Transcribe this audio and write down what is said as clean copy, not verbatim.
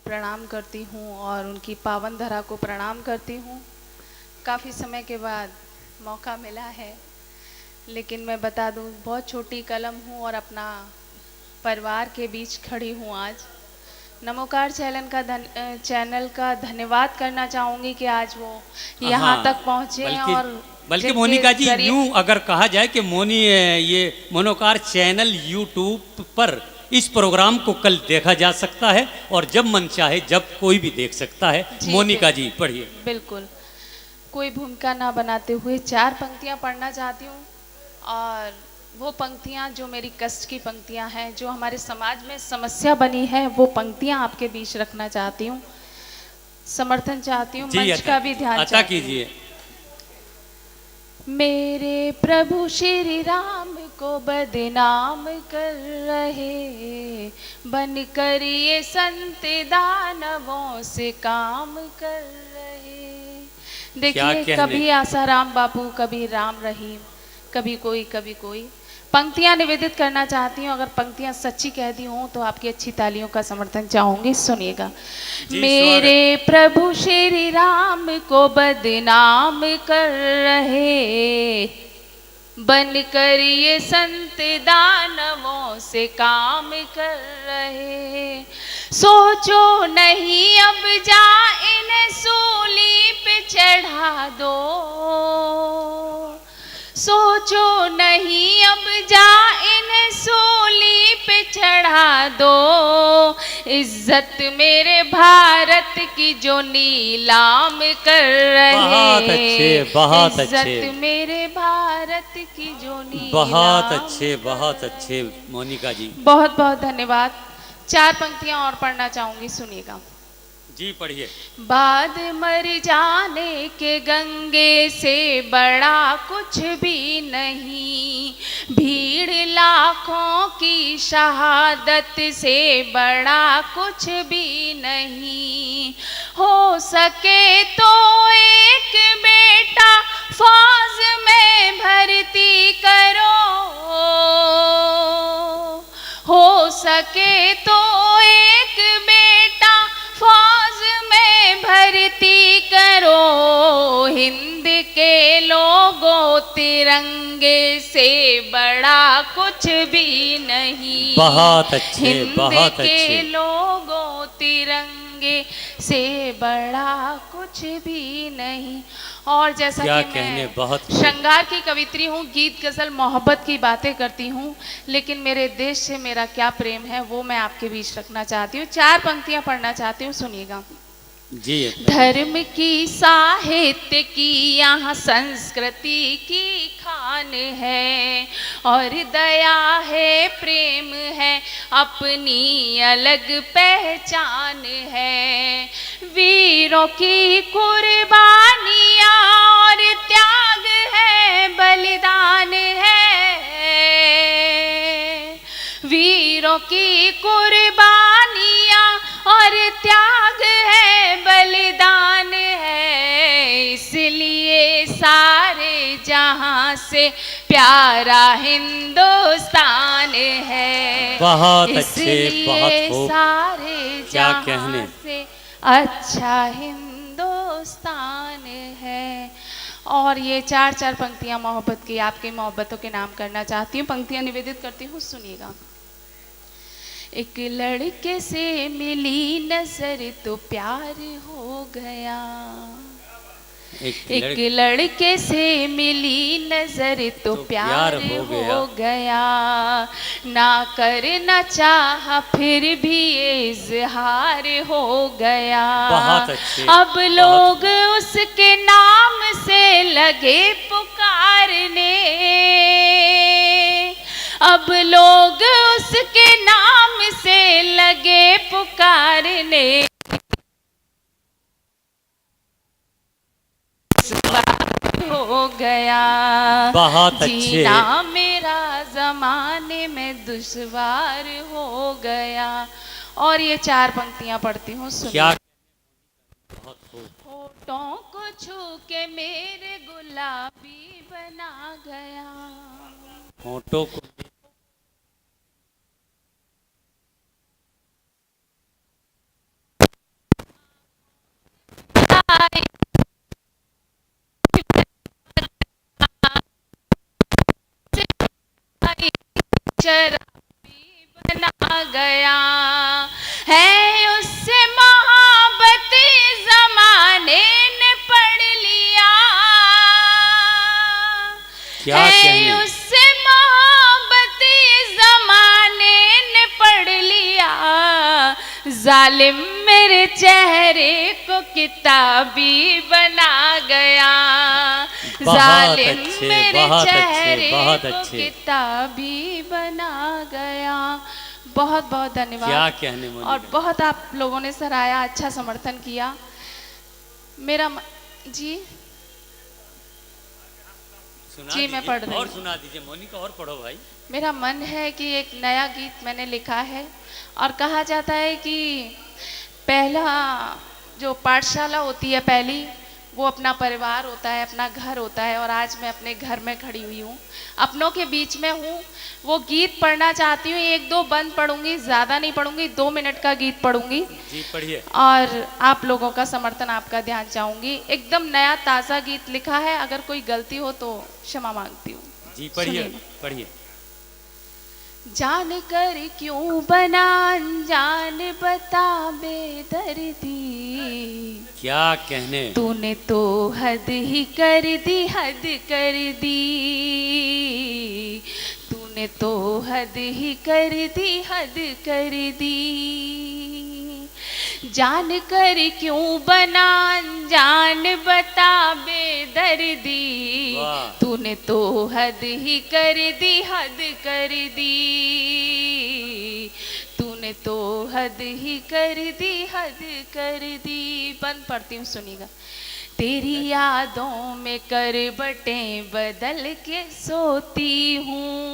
प्रणाम करती हूँ और उनकी पावन धरा को प्रणाम करती हूँ। काफ़ी समय के बाद मौका मिला है, लेकिन मैं बता दूँ बहुत छोटी कलम हूँ और अपना परिवार के बीच खड़ी हूँ आज। नमोकार चैनल का धन्यवाद करना चाहूँगी कि आज वो यहाँ तक पहुँचे हैं और बल्कि मोनिका जी यूं अगर कहा जाए कि ये मनोकार चैनल यूट्यूब पर इस प्रोग्राम को कल देखा जा सकता है और जब मन चाहे जब कोई भी देख सकता है। मोनिका जी पढ़िए। बिल्कुल, कोई भूमिका ना बनाते हुए 4 पंक्तियाँ पढ़ना चाहती हूँ और वो पंक्तियाँ जो मेरी कष्ट की पंक्तियाँ हैं, जो हमारे समाज में समस्या बनी है, वो पंक्तियाँ आपके बीच रखना चाहती हूँ। समर्थन चाहती हूँ, मंच का भी ध्यान अता कीजिए। मेरे प्रभु श्री राम को बदनाम कर रहे, बन कर ये संत दानवों से काम कर रहे। देखिए, कभी आसाराम बापू, कभी राम रहीम, कभी कोई पंक्तियां निवेदित करना चाहती हूँ। अगर पंक्तियां सच्ची कह दी हूँ तो आपकी अच्छी तालियों का समर्थन चाहूंगी। सुनिएगा। मेरे प्रभु श्री राम को बदनाम कर रहे, बन कर ये संत दानवों से काम कर रहे। सोचो नहीं अब जा इन्हें सूली पे चढ़ा दो, सोचो नहीं अब जा इन्हें सूली पे चढ़ा दो। इज्जत मेरे भारत की जो नीलाम कर रहे, बहुत अच्छे इज्जत मेरे भारत की जो नीलाम। बहुत अच्छे मोनिका जी, बहुत बहुत धन्यवाद। 4 पंक्तियां और पढ़ना चाहूंगी, सुनिएगा जी। पढ़िए। बाद मर जाने के गंगे से बड़ा कुछ भी नहीं, भीड़ लाखों की शहादत से बड़ा कुछ भी नहीं। हो सके तो एक बेटा फौज में भर्ती करो, हो सके तो एक बेटा फौज में भर्ती करो। हिंद के लोगों तिरंगे से बड़ा कुछ भी नहीं, बहुत अच्छे, हिंद के लोगों तिरंगे से बड़ा कुछ भी नहीं। और जैसा कि मैं श्रृंगार की कवित्री हूँ, गीत गजल मोहब्बत की बातें करती हूँ, लेकिन मेरे देश से मेरा क्या प्रेम है वो मैं आपके बीच रखना चाहती हूँ। 4 पंक्तियां पढ़ना चाहती हूँ, सुनिएगा जी। धर्म की, साहित्य की, यहाँ संस्कृति की खान है और दया है, प्रेम है, अपनी अलग पहचान है। वीरों की कुर्बानियाँ और त्याग है, बलिदान है। वीरों की कुर्बानियाँ और त्याग है, बलिदान है। इसलिए सारे जहां से प्यारा हिंदुस्तान है। बहुत अच्छे, बहुत सारे जहां से अच्छा हिंदुस्तान है। और ये 4 पंक्तियां मोहब्बत की, आपकी मोहब्बतों के नाम करना चाहती हूँ। पंक्तियां निवेदित करती हूँ, सुनिएगा। एक लड़के से मिली नजर तो प्यार हो गया, एक लड़के से मिली नजर तो प्यार हो गया। ना करना चाहा फिर भी इजहार हो गया। अब लोग उसके नाम से लगे पुकारने, अब लोग उसके नाम से लगे पुकारने। हो गया बहुत अच्छे, जीना मेरा जमाने में दुश्वार हो गया। और ये 4 पंक्तियां पढ़ती हूँ, सुनिए। होठों को छू के मेरे गुलाबी बना गया, होठों को गया है, उससे मोहब्बत जमाने ने पढ़ लिया क्या है, कहने। उससे मोहब्बत जमाने ने पढ़ लिया। जालिम मेरे चेहरे को किताबी बना गया, जालिम अच्छे, मेरे बहुत अच्छे, चेहरे बहुत को अच्छे। किताबी बना गया। बहुत बहुत धन्यवाद। क्या कहने मोनिका। और बहुत आप लोगों ने सराहा, अच्छा समर्थन किया। मेरा जी सुना जी, मैं दीजिए, पढ़ रही और हूँ। सुना दीजिए मोनिका, और पढ़ो भाई। मेरा मन है कि एक नया गीत मैंने लिखा है, और कहा जाता है कि पहला जो पाठशाला होती है पहली, वो अपना परिवार होता है, अपना घर होता है। और आज मैं अपने घर में खड़ी हुई हूँ, अपनों के बीच में हूँ। वो गीत पढ़ना चाहती हूँ, एक दो बंद पढ़ूंगी, ज़्यादा नहीं पढ़ूंगी, 2 मिनट का गीत पढ़ूंगी। जी पढ़िए। और आप लोगों का समर्थन, आपका ध्यान चाहूंगी। एकदम नया ताज़ा गीत लिखा है, अगर कोई गलती हो तो क्षमा मांगती हूँ। जी पढ़िए सुनिए। पढ़िए। जान कर क्यों बना अनजान, बता बेदर्दी, क्या कहने। तूने तो हद ही कर दी, हद कर दी, तूने तो हद ही कर दी, हद कर दी। जान कर क्यों बना अनजान, बता बेदर्दी, वाह। तूने तो हद ही कर दी, हद कर दी, तूने तो हद ही कर दी, हद कर दी। बंद पढ़ती हूँ, सुनिएगा। तेरी यादों में करवटें बदल के सोती हूँ,